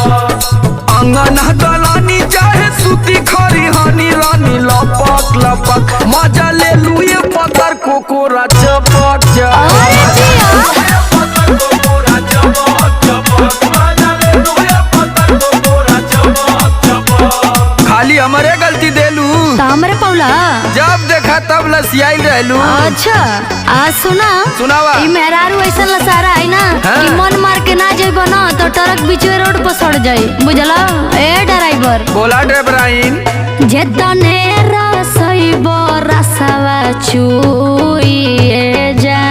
अंगना दलानी चाहे सूती खरी हनी रानी लपक लपक मजा ले लुए पतर कोकोरा चपक खाली हमारे गलती देलू हमरे पौला जब देखा तब लसियाई रहलू। अच्छा आज सुनावा ई मेहरारू ऐसा लसारा है ना कि मन मार के ना जाइबो ना तो ट्रक बीचवे रोड पर सड़ जाई बुझला। ए ड्राइवर बोला ड्राइवराइन जेतने रसइबो रसवा चुइए जा